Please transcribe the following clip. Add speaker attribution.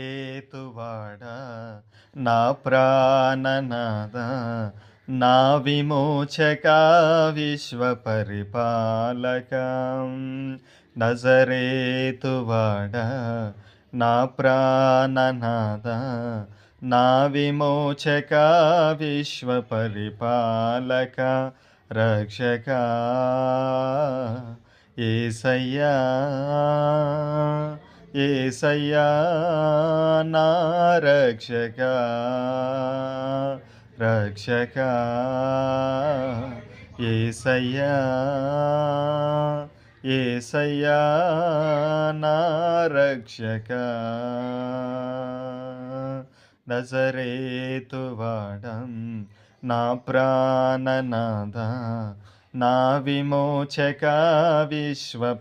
Speaker 1: నజరేతువాడా నా ప్రాణనాద నా విమోచక విశ్వపరిపాలక నజరేతువాడా నా ప్రాణనాద నా విమోచక విశ్వపరిపాలక రక్షక యేసయ్యా యేసయ్యా నా రక్షక రక్షక యేసయ్యా యేసయ్యా నా రక్షక నజరేతువాడం నా ప్రాణనాద నా విమోచక విశ్వపరిపాలక